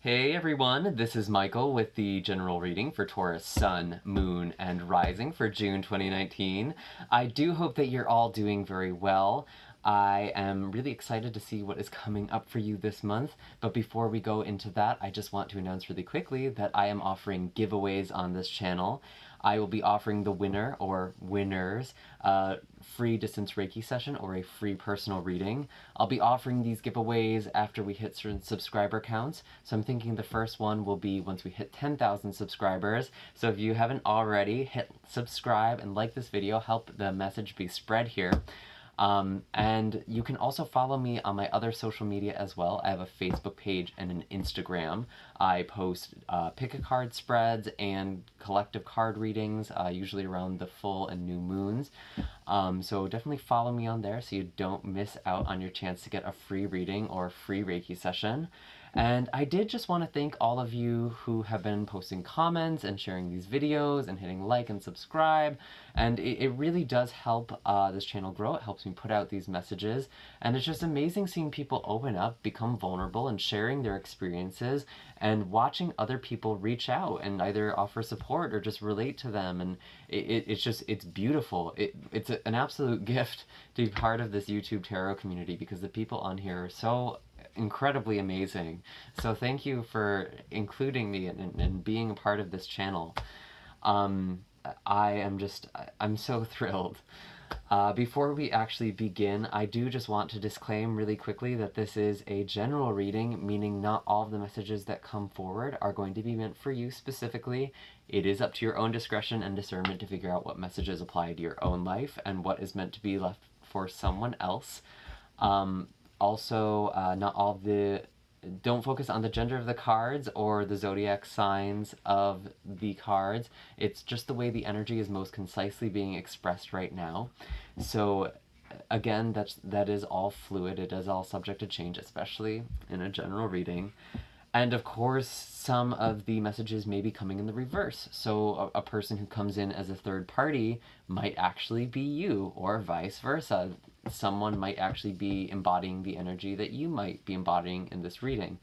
Hey everyone, this is Michael with the general reading for Taurus Sun, Moon, and Rising for June 2019. I do hope that you're all doing very well. I am really excited to see what is coming up for you this month, but before we go into that, I just want to announce really quickly that I am offering giveaways on this channel. I will be offering the winner or winners a free distance Reiki session or a free personal reading. I'll be offering these giveaways after we hit certain subscriber counts, so I'm thinking the first one will be once we hit 10,000 subscribers. So if you haven't already, hit subscribe and like this video, help the message be spread here. And you can also follow me on my other social media as well. I have a Facebook page and an Instagram. I post pick a card spreads and collective card readings, usually around the full and new moons. So definitely follow me on there so you don't miss out on your chance to get a free reading or a free Reiki session. And I did just want to thank all of you who have been posting comments and sharing these videos and hitting like and subscribe. And it really does help this channel grow. It helps me put out these messages. And it's just amazing seeing people open up, become vulnerable, and sharing their experiences and watching other people reach out and either offer support or just relate to them. And it's beautiful. It's an absolute gift to be part of this YouTube tarot community because the people on here are so incredibly amazing. So thank you for including me and being a part of this channel. I'm so thrilled. Before we actually begin, I do just want to disclaim really quickly that this is a general reading, meaning not all of the messages that come forward are going to be meant for you specifically. It is up to your own discretion and discernment to figure out what messages apply to your own life and what is meant to be left for someone else. Also, not all the don't focus on the gender of the cards or the zodiac signs of the cards. It's just the way the energy is most concisely being expressed right now. So again, that is all fluid. It is all subject to change, especially in a general reading. And of course, some of the messages may be coming in the reverse. So a person who comes in as a third party might actually be you, or vice versa. Someone might actually be embodying the energy that you might be embodying in this reading.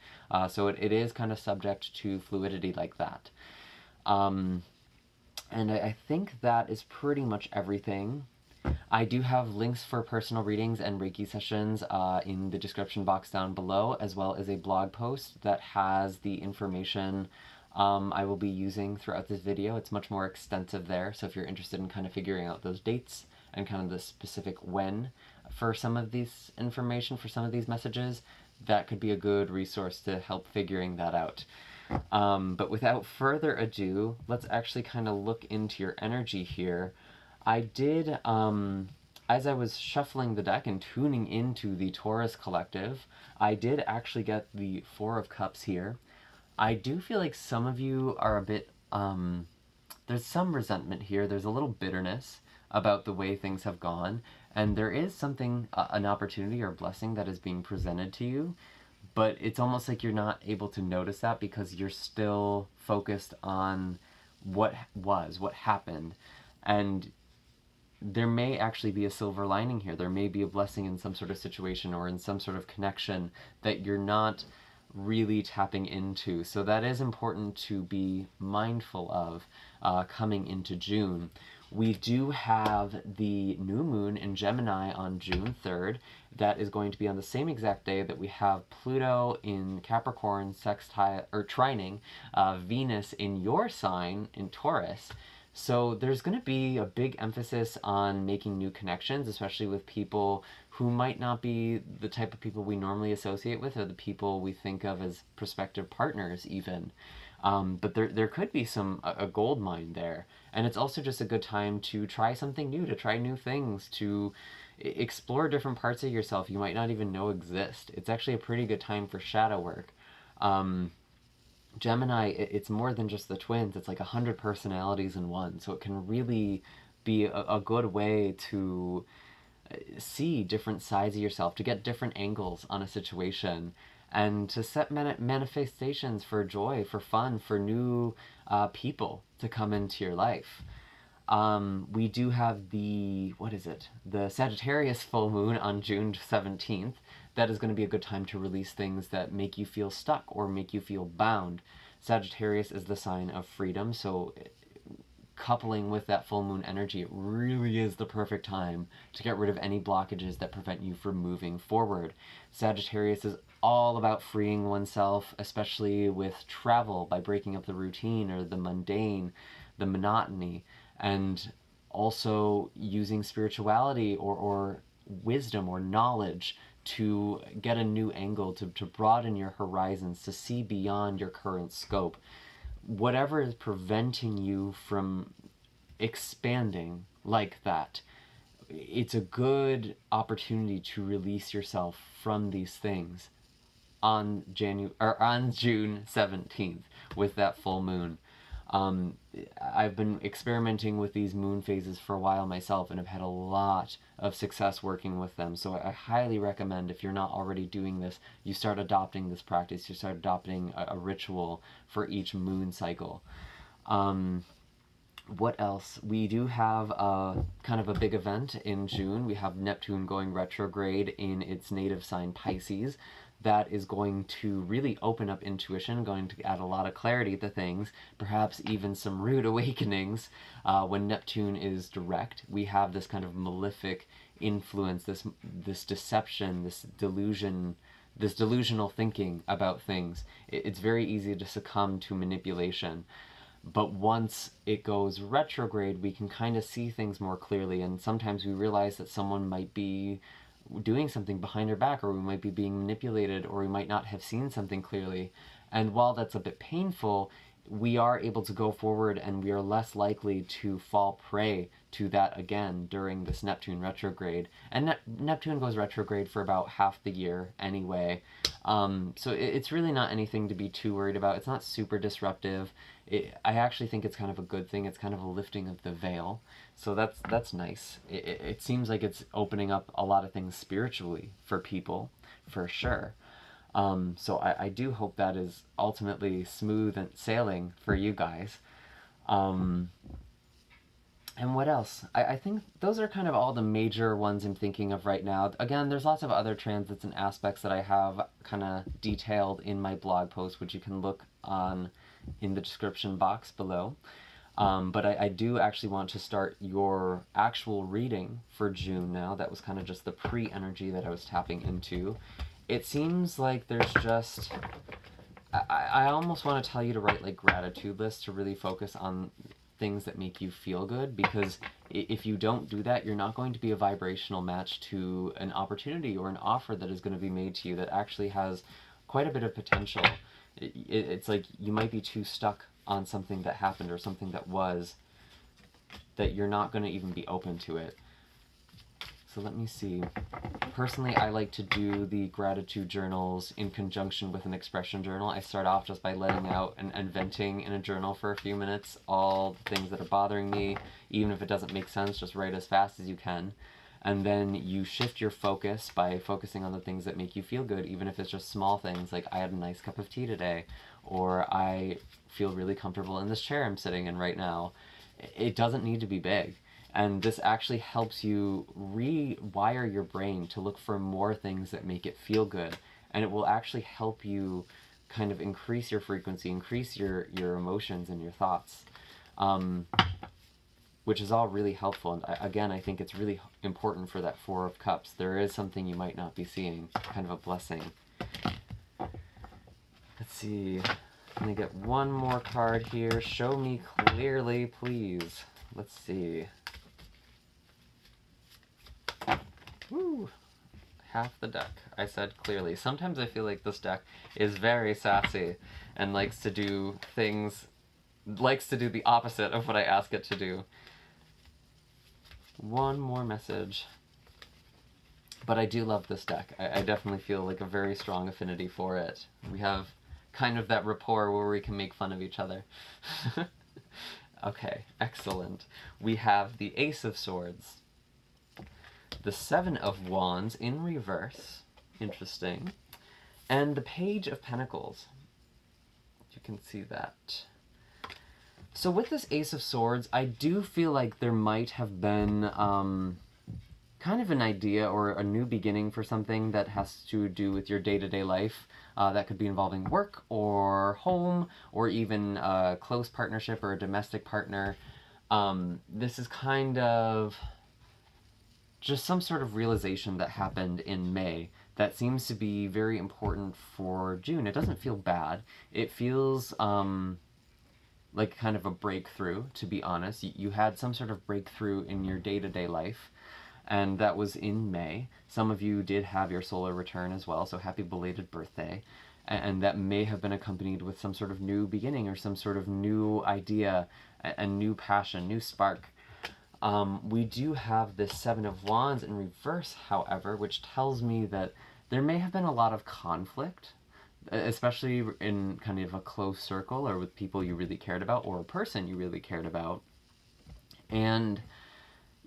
So it is kind of subject to fluidity like that. And I think that is pretty much everything. I do have links for personal readings and Reiki sessions in the description box down below, as well as a blog post that has the information I will be using throughout this video. It's much more extensive there, so if you're interested in kind of figuring out those dates and kind of the specific when for some of these information, for some of these messages, that could be a good resource to help figuring that out. But without further ado, let's actually kind of look into your energy here. I did, as I was shuffling the deck and tuning into the Taurus collective, I did actually get the Four of Cups here. I do feel like some of you are a bit, there's some resentment here, there's a little bitterness about the way things have gone, and there is something, an opportunity or blessing that is being presented to you, but it's almost like you're not able to notice that because you're still focused on what happened, and there may actually be a silver lining here. There may be a blessing in some sort of situation or in some sort of connection that you're not really tapping into. So that is important to be mindful of coming into June. We do have the new moon in Gemini on June 3rd. That is going to be on the same exact day that we have Pluto in Capricorn sextile or trining Venus in your sign in Taurus. So there's going to be a big emphasis on making new connections, especially with people who might not be the type of people we normally associate with or the people we think of as prospective partners even. But there could be a gold mine there. And it's also just a good time to try something new, to try new things, to explore different parts of yourself you might not even know exist. It's actually a pretty good time for shadow work. Gemini, it's more than just the twins. It's like 100 personalities in one. So it can really be a good way to see different sides of yourself, to get different angles on a situation, and to set manifestations for joy, for fun, for new people to come into your life. We do have the, what is it? The Sagittarius full moon on June 17th. that is going to be a good time to release things that make you feel stuck or make you feel bound. Sagittarius is the sign of freedom, so coupling with that full moon energy, it really is the perfect time to get rid of any blockages that prevent you from moving forward. Sagittarius is all about freeing oneself, especially with travel, by breaking up the routine or the mundane, the monotony, and also using spirituality or wisdom or knowledge to get a new angle, to broaden your horizons, to see beyond your current scope. Whatever is preventing you from expanding like that, it's a good opportunity to release yourself from these things on June 17th with that full moon. Um, I've been experimenting with these moon phases for a while myself and have had a lot of success working with them. So I highly recommend, if you're not already doing this, you start adopting this practice. You start adopting a ritual for each moon cycle. What else? We do have a kind of a big event in June. We have Neptune going retrograde in its native sign Pisces. That is going to really open up intuition, going to add a lot of clarity to things, perhaps even some rude awakenings. When Neptune is direct, we have this kind of malefic influence, this deception, this delusion, this delusional thinking about things. It's very easy to succumb to manipulation. But once it goes retrograde, we can kind of see things more clearly, and sometimes we realize that someone might be doing something behind our back, or we might be being manipulated, or we might not have seen something clearly. And while that's a bit painful, we are able to go forward, and we are less likely to fall prey to that again during this Neptune retrograde. And Neptune goes retrograde for about half the year anyway. So it's really not anything to be too worried about. It's not super disruptive. I actually think it's kind of a good thing. It's kind of a lifting of the veil. So that's nice. It seems like it's opening up a lot of things spiritually for people, for sure. So I do hope that is ultimately smooth and sailing for you guys. And what else? I think those are kind of all the major ones I'm thinking of right now. Again, there's lots of other transits and aspects that I have kind of detailed in my blog post, which you can look on in the description box below. But I do actually want to start your actual reading for June now. That was kind of just the pre-energy that I was tapping into. It seems like there's just... I almost want to tell you to write like gratitude lists, to really focus on things that make you feel good, because if you don't do that, you're not going to be a vibrational match to an opportunity or an offer that is going to be made to you that actually has quite a bit of potential. It's like you might be too stuck on something that happened or something that was, that you're not going to even be open to it. So let me see. Personally, I like to do the gratitude journals in conjunction with an expression journal. I start off just by letting out and venting in a journal for a few minutes all the things that are bothering me. Even if it doesn't make sense, just write as fast as you can. And then you shift your focus by focusing on the things that make you feel good, even if it's just small things like I had a nice cup of tea today, or I feel really comfortable in this chair I'm sitting in right now. It doesn't need to be big. And this actually helps you rewire your brain to look for more things that make it feel good. And it will actually help you kind of increase your frequency, increase your emotions and your thoughts, which is all really helpful. And again, I think it's really important for that Four of Cups. There is something you might not be seeing, kind of a blessing. Let's see. Let me get one more card here. Show me clearly, please. Let's see. Woo! Half the deck. I said clearly. Sometimes I feel like this deck is very sassy and likes to do the opposite of what I ask it to do. One more message. But I do love this deck. I definitely feel like a very strong affinity for it. We have kind of that rapport where we can make fun of each other. Okay, excellent. We have the Ace of Swords. The Seven of Wands in reverse, interesting, and the Page of Pentacles. You can see that. So with this Ace of Swords, I do feel like there might have been kind of an idea or a new beginning for something that has to do with your day-to-day life. That could be involving work or home or even a close partnership or a domestic partner. This is kind of just some sort of realization that happened in May that seems to be very important for June. It doesn't feel bad. It feels like kind of a breakthrough, to be honest. You had some sort of breakthrough in your day-to-day life, and that was in May. Some of you did have your solar return as well, so happy belated birthday. And that may have been accompanied with some sort of new beginning or some sort of new idea, a new passion, new spark. We do have the Seven of Wands in reverse, however, which tells me that there may have been a lot of conflict, especially in kind of a close circle or with people you really cared about or a person you really cared about. And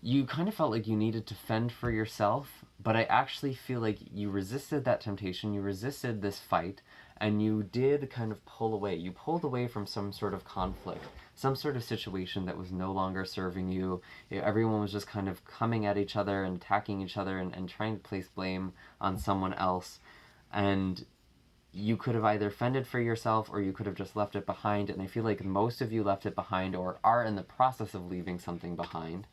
you kind of felt like you needed to fend for yourself, but I actually feel like you resisted that temptation, you resisted this fight, and you did kind of pull away. You pulled away from some sort of conflict, some sort of situation that was no longer serving you. Everyone was just kind of coming at each other and attacking each other and trying to place blame on someone else. And you could have either fended for yourself or you could have just left it behind. And I feel like most of you left it behind or are in the process of leaving something behind.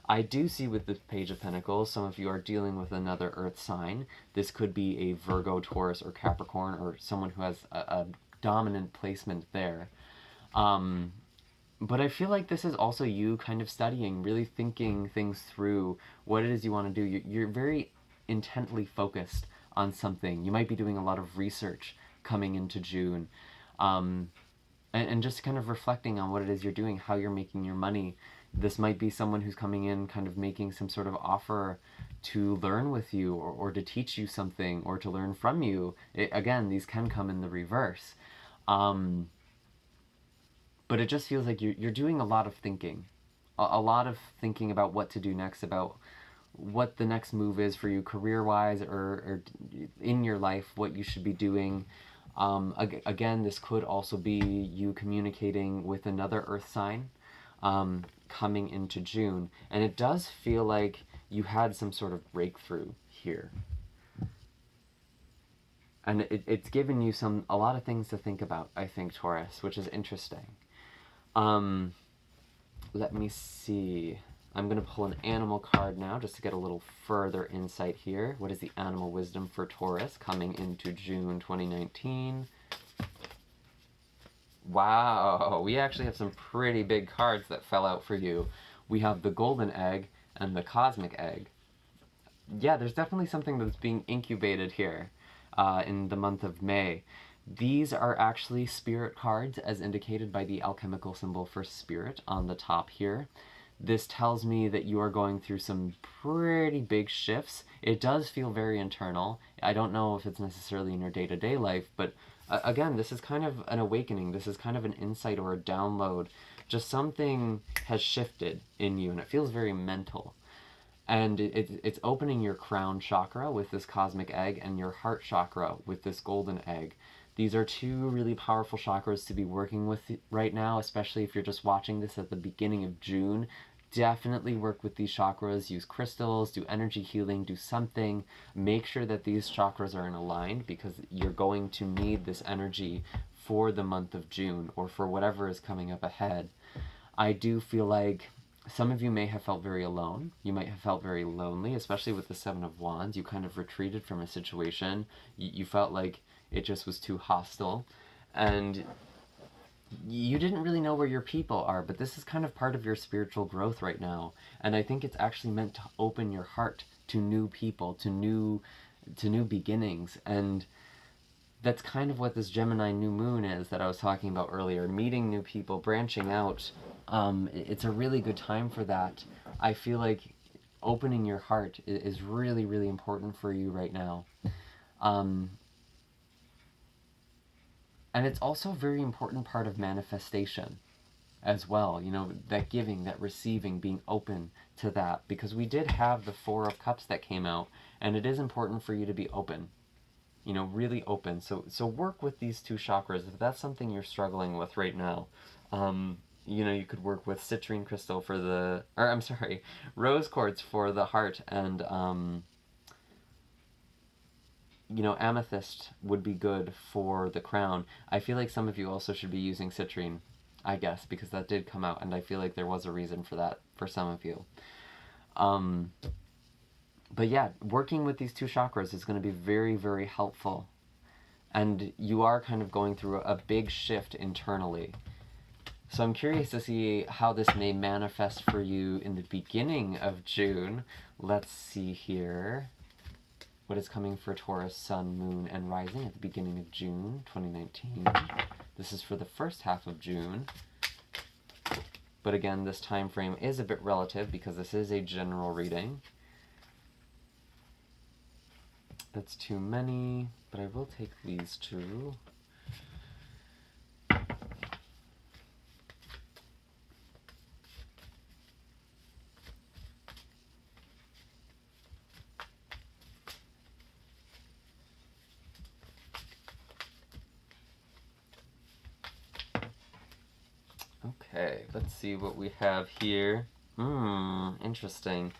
I do see with the Page of Pentacles, some of you are dealing with another earth sign. This could be a Virgo, Taurus, or Capricorn, or someone who has a dominant placement there. But I feel like this is also you kind of studying, really thinking things through, what it is you want to do. You're very intently focused on something. You might be doing a lot of research coming into June. And just kind of reflecting on what it is you're doing, how you're making your money. This might be someone who's coming in kind of making some sort of offer to learn with you or to teach you something or to learn from you. Again, these can come in the reverse. But it just feels like you're doing a lot of thinking. A lot of thinking about what to do next, about what the next move is for you career-wise or in your life, what you should be doing. Again, this could also be you communicating with another earth sign coming into June. And it does feel like you had some sort of breakthrough here. And it's given you a lot of things to think about, I think, Taurus, which is interesting. Let me see. I'm going to pull an animal card now just to get a little further insight here. What is the animal wisdom for Taurus coming into June 2019? Wow, we actually have some pretty big cards that fell out for you. We have the golden egg and the cosmic egg. Yeah, there's definitely something that's being incubated here in the month of May. These are actually spirit cards as indicated by the alchemical symbol for spirit on the top here. This tells me that you are going through some pretty big shifts. It does feel very internal. I don't know if it's necessarily in your day-to-day life, but again, this is kind of an awakening. This is kind of an insight or a download. Just something has shifted in you, and it feels very mental. And it's opening your crown chakra with this cosmic egg and your heart chakra with this golden egg. These are two really powerful chakras to be working with right now, especially if you're just watching this at the beginning of June. Definitely work with these chakras, use crystals, do energy healing, do something. Make sure that these chakras are in aligned because you're going to need this energy for the month of June or for whatever is coming up ahead. I do feel like some of you may have felt very alone. You might have felt very lonely, especially with the Seven of Wands. You kind of retreated from a situation. You felt like it just was too hostile. And you didn't really know where your people are, but this is kind of part of your spiritual growth right now. And I think it's actually meant to open your heart to new people, to new beginnings. And that's kind of what this Gemini new moon is that I was talking about earlier. Meeting new people, branching out. It's a really good time for that. I feel like opening your heart is really, really important for you right now. And it's also a very important part of manifestation as well. You know, that giving, that receiving, being open to that. Because we did have the Four of Cups that came out, and it is important for you to be open. You know, really open. So work with these two chakras if that's something you're struggling with right now. you know, you could work with citrine crystal for the, or I'm sorry, rose quartz for the heart, and you know, amethyst would be good for the crown. I feel like some of you also should be using citrine, I guess, because that did come out, and I feel like there was a reason for that for some of you. But yeah, working with these two chakras is going to be very, very helpful. And you are kind of going through a big shift internally. So I'm curious to see how this may manifest for you in the beginning of June. Let's see here. What is coming for Taurus, Sun, Moon, and Rising at the beginning of June 2019. This is for the first half of June. But again, this time frame is a bit relative because this is a general reading. That's too many, but I will take these two. Okay, let's see what we have here. Interesting.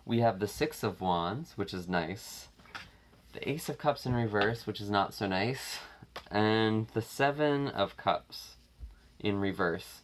We have the Six of Wands, which is nice. The Ace of Cups in reverse, which is not so nice. And the Seven of Cups in reverse.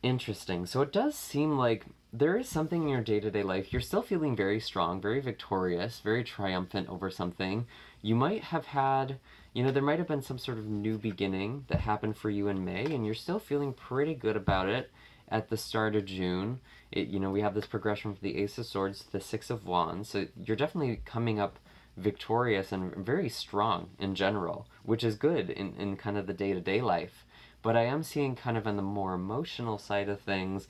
Interesting. So it does seem like there is something in your day-to-day life. You're still feeling very strong, very victorious, very triumphant over something. You might have had, you know, there might have been some sort of new beginning that happened for you in May, and you're still feeling pretty good about it at the start of June. You know, we have this progression from the Ace of Swords to the Six of Wands, so you're definitely coming up victorious and very strong in general, which is good in kind of the day-to-day life. But I am seeing kind of on the more emotional side of things,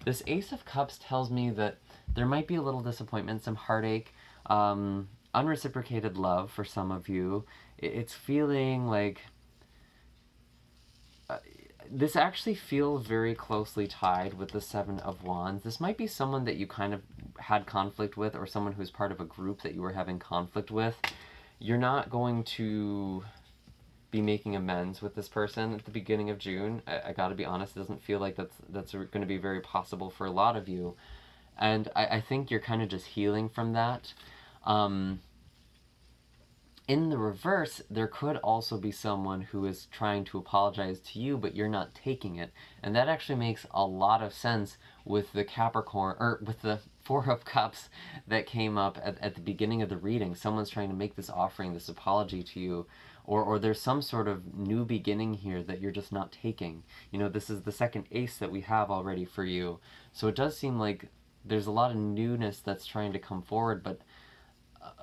this Ace of Cups tells me that there might be a little disappointment, some heartache, unreciprocated love for some of you. It's feeling like this actually feels very closely tied with the Seven of Wands. This might be someone that you kind of had conflict with, or someone who's part of a group that you were having conflict with. You're not going to be making amends with this person at the beginning of June. I gotta be honest, it doesn't feel like that's going to be very possible for a lot of you. And I think you're kind of just healing from that. In the reverse, there could also be someone who is trying to apologize to you, but you're not taking it. And that actually makes a lot of sense with the Capricorn, or with the Four of Cups that came up at the beginning of the reading. Someone's trying to make this offering, this apology to you, or there's some sort of new beginning here that you're just not taking. You know, this is the second ace that we have already for you. So it does seem like there's a lot of newness that's trying to come forward, but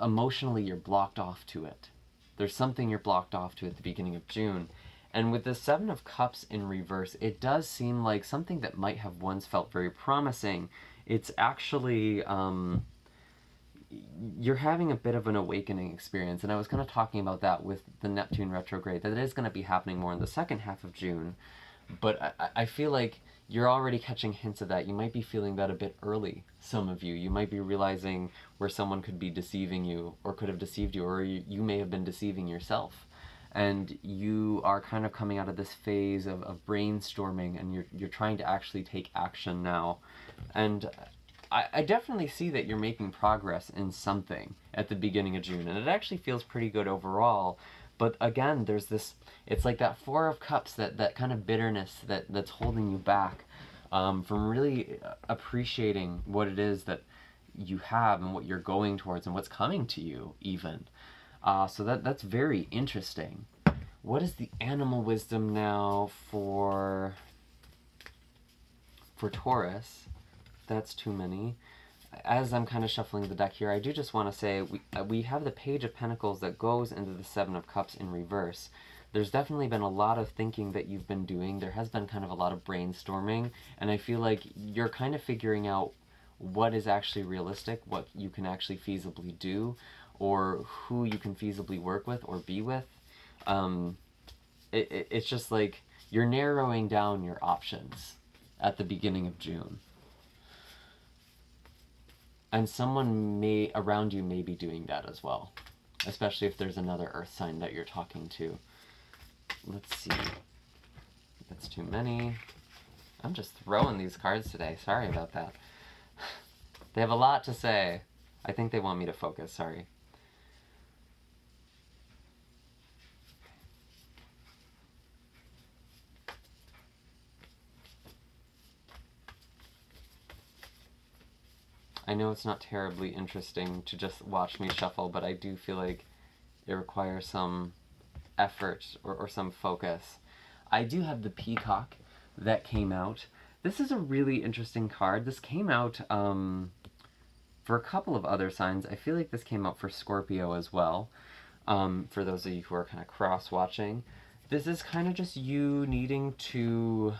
emotionally you're blocked off to it. There's something you're blocked off to at the beginning of June. And with the Seven of Cups in reverse, it does seem like something that might have once felt very promising. It's actually, you're having a bit of an awakening experience. And I was kind of talking about that with the Neptune retrograde, that it is going to be happening more in the second half of June. But I feel like you're already catching hints of that. You might be feeling that a bit early, some of you. You might be realizing where someone could be deceiving you, or could have deceived you, or you may have been deceiving yourself. And you are kind of coming out of this phase of brainstorming, and you're trying to actually take action now. And I definitely see that you're making progress in something at the beginning of June, and it actually feels pretty good overall. But again, there's this, it's like that Four of Cups, that kind of bitterness that's holding you back from really appreciating what it is that you have and what you're going towards and what's coming to you even. So that's very interesting. What is the animal wisdom now for Taurus? That's too many. As I'm kind of shuffling the deck here, I do just want to say we have the Page of Pentacles that goes into the Seven of Cups in reverse. There's definitely been a lot of thinking that you've been doing. There has been kind of a lot of brainstorming, and I feel like you're kind of figuring out what is actually realistic, what you can actually feasibly do, or who you can feasibly work with or be with. It's just like you're narrowing down your options at the beginning of June. And someone around you may be doing that as well, especially if there's another earth sign that you're talking to. Let's see. That's too many. I'm just throwing these cards today. Sorry about that. They have a lot to say. I think they want me to focus. Sorry. I know it's not terribly interesting to just watch me shuffle, but I do feel like it requires some effort or some focus. I do have the Peacock that came out. This is a really interesting card. This came out for a couple of other signs. I feel like this came out for Scorpio as well. For those of you who are kind of cross-watching. This is kind of just you needing to...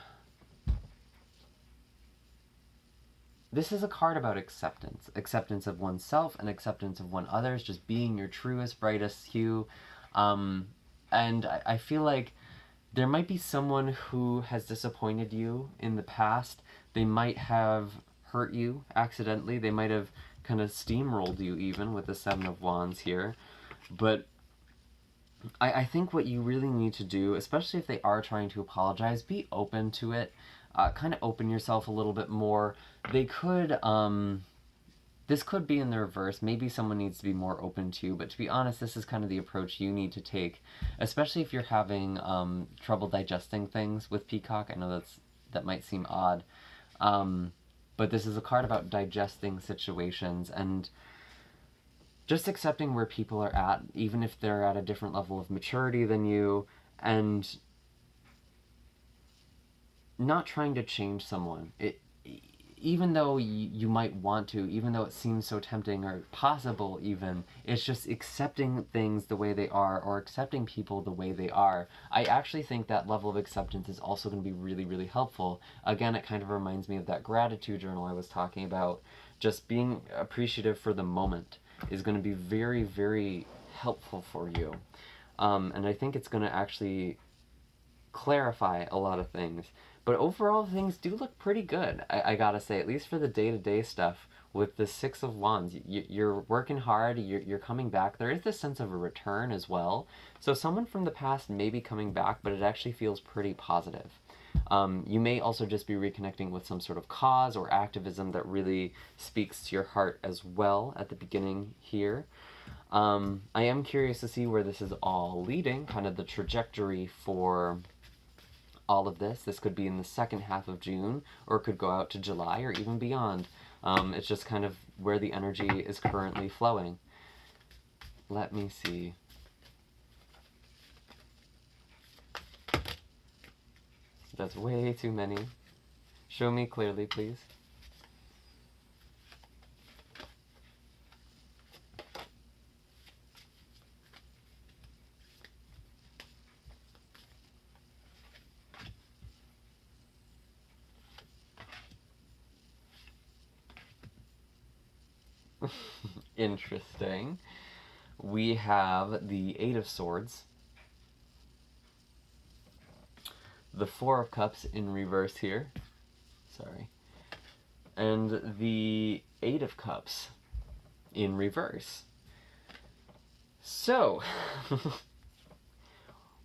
This is a card about acceptance. Acceptance of oneself and acceptance of one others, just being your truest, brightest hue. And I feel like there might be someone who has disappointed you in the past. They might have hurt you accidentally. They might have kind of steamrolled you even with the Seven of Wands here. But I think what you really need to do, especially if they are trying to apologize, be open to it. Kind of open yourself a little bit more. They could, this could be in the reverse. Maybe someone needs to be more open to you, but to be honest, this is kind of the approach you need to take, especially if you're having trouble digesting things with Peacock. I know that might seem odd, but this is a card about digesting situations and just accepting where people are at, even if they're at a different level of maturity than you, and not trying to change someone. Even though you might want to, even though it seems so tempting or possible even, it's just accepting things the way they are or accepting people the way they are. I actually think that level of acceptance is also going to be really, really helpful. Again, it kind of reminds me of that gratitude journal I was talking about. Just being appreciative for the moment is going to be very, very helpful for you. And I think it's going to actually clarify a lot of things. But overall, things do look pretty good, I gotta say, at least for the day-to-day stuff. With the Six of Wands, you're working hard, you're coming back. There is this sense of a return as well. So someone from the past may be coming back, but it actually feels pretty positive. You may also just be reconnecting with some sort of cause or activism that really speaks to your heart as well at the beginning here. I am curious to see where this is all leading, kind of the trajectory for all of this. This could be in the second half of June, or it could go out to July or even beyond. It's just kind of where the energy is currently flowing. Let me see. That's way too many. Show me clearly, please. Interesting. We have the Eight of Swords, the Four of Cups in reverse here, sorry, and the Eight of Cups in reverse. So,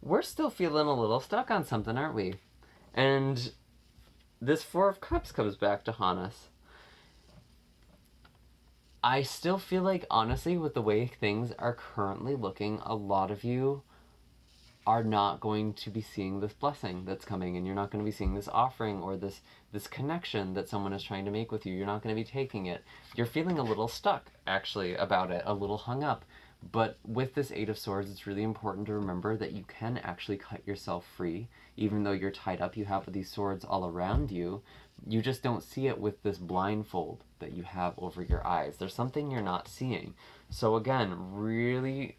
we're still feeling a little stuck on something, aren't we? And this Four of Cups comes back to haunt us. I still feel like, honestly, with the way things are currently looking, a lot of you are not going to be seeing this blessing that's coming, and you're not going to be seeing this offering or this connection that someone is trying to make with you. You're not going to be taking it. You're feeling a little stuck, actually, about it, a little hung up. But with this Eight of Swords, it's really important to remember that you can actually cut yourself free. Even though you're tied up, you have these swords all around you. You just don't see it with this blindfold that you have over your eyes. There's something you're not seeing. So again, really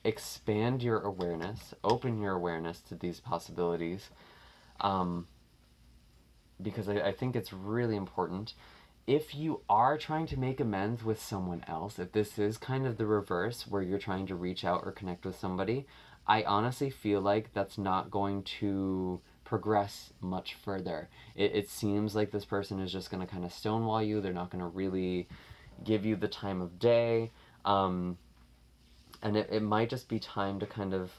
expand your awareness, open your awareness to these possibilities, because I think it's really important. If you are trying to make amends with someone else, if this is kind of the reverse where you're trying to reach out or connect with somebody, I honestly feel like that's not going to progress much further. It seems like this person is just going to kind of stonewall you. They're not going to really give you the time of day. And it might just be time to kind of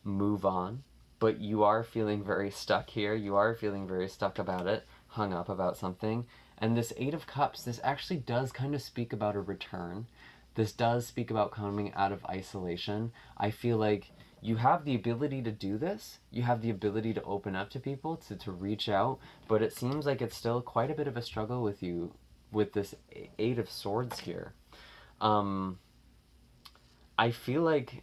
move on but you are feeling very stuck here. You are feeling very stuck about it, hung up about something. And this Eight of Cups, this actually does kind of speak about a return. This does speak about coming out of isolation. I feel like you have the ability to do this. You have the ability to open up to people, to reach out, but it seems like it's still quite a bit of a struggle with you with this Eight of Swords here. I feel like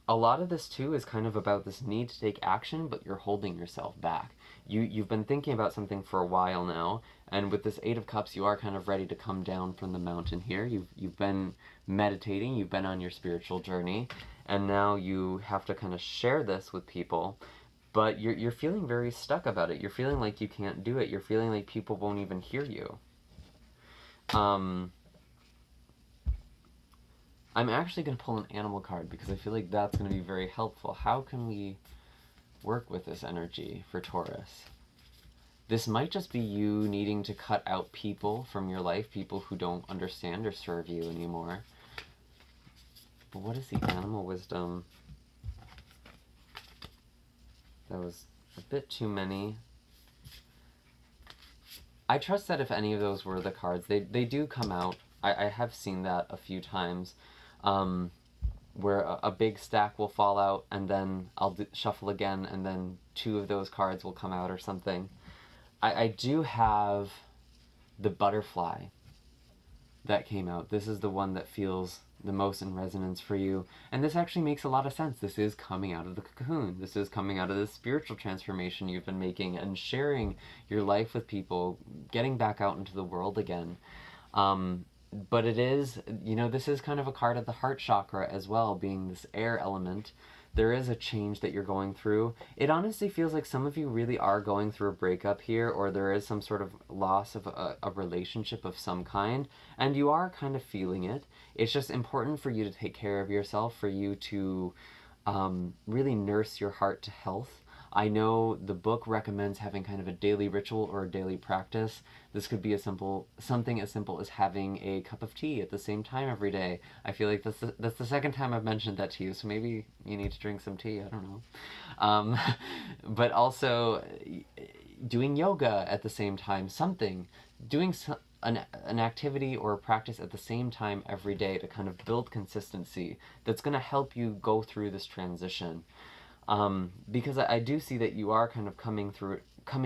a lot of this too is kind of about this need to take action, but you're holding yourself back. You've been thinking about something for a while now, and with this Eight of Cups, you are kind of ready to come down from the mountain here. You've been meditating, you've been on your spiritual journey, and now you have to kind of share this with people. But you're feeling very stuck about it. You're feeling like you can't do it. You're feeling like people won't even hear you. I'm actually going to pull an animal card because I feel like that's going to be very helpful. How can we work with this energy for Taurus? This might just be you needing to cut out people from your life, people who don't understand or serve you anymore. But what is the animal wisdom? That was a bit too many. I trust that if any of those were the cards, they do come out. I have seen that a few times. Where a big stack will fall out, and then I'll shuffle again, and then two of those cards will come out or something. I do have the butterfly that came out. This is the one that feels the most in resonance for you, and this actually makes a lot of sense. This is coming out of the cocoon. This is coming out of the spiritual transformation you've been making and sharing your life with people, getting back out into the world again. But it is, this is kind of a card of the heart chakra as well, being this air element. There is a change that you're going through. It honestly feels like some of you really are going through a breakup here, or there is some sort of loss of a relationship of some kind, and you are kind of feeling it. It's just important for you to take care of yourself, for you to really nurse your heart to health. I know the book recommends having kind of a daily ritual or a daily practice. This could be something as simple as having a cup of tea at the same time every day. I feel like that's the second time I've mentioned that to you, so maybe you need to drink some tea. I don't know. But also doing yoga at the same time, doing an activity or a practice at the same time every day to kind of build consistency that's going to help you go through this transition. Because I do see that you are kind of coming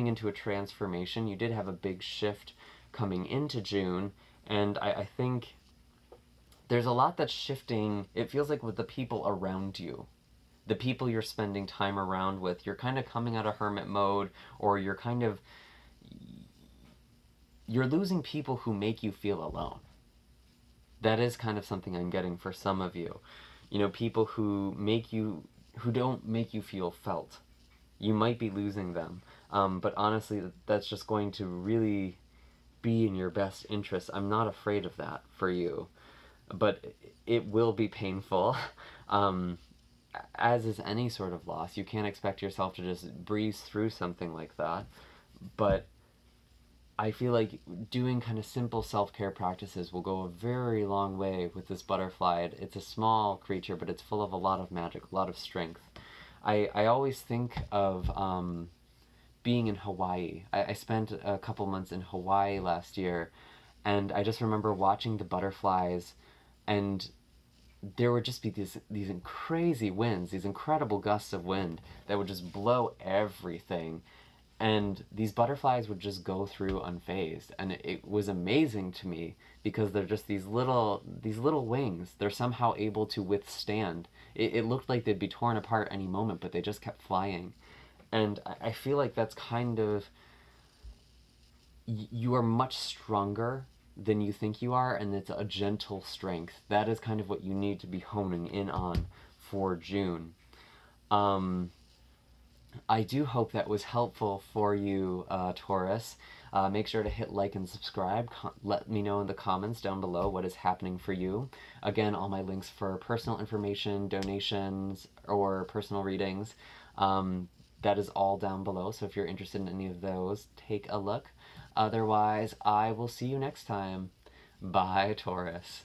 into a transformation. You did have a big shift coming into June, and I think there's a lot that's shifting. It feels like with the people around you, the people you're spending time around with, you're kind of coming out of hermit mode, or you're losing people who make you feel alone. That is kind of something I'm getting for some of you. People who don't make you feel felt. You might be losing them. But honestly, that's just going to really be in your best interest. I'm not afraid of that for you. But it will be painful. As is any sort of loss. You can't expect yourself to just breeze through something like that. But I feel like doing kind of simple self-care practices will go a very long way with this butterfly. It's a small creature, but it's full of a lot of magic, a lot of strength. I always think of being in Hawaii. I spent a couple months in Hawaii last year, and I just remember watching the butterflies, and there would just be these crazy winds, these incredible gusts of wind that would just blow everything. And these butterflies would just go through unfazed, and it was amazing to me because they're just these little wings. They're somehow able to withstand. It looked like they'd be torn apart any moment, but they just kept flying. And I feel like that's kind of, you are much stronger than you think you are, and it's a gentle strength. That is kind of what you need to be honing in on for June. I do hope that was helpful for you, Taurus. Make sure to hit like and subscribe. Let me know in the comments down below what is happening for you. Again, all my links for personal information, donations, or personal readings, that is all down below. So if you're interested in any of those, take a look. Otherwise, I will see you next time. Bye, Taurus.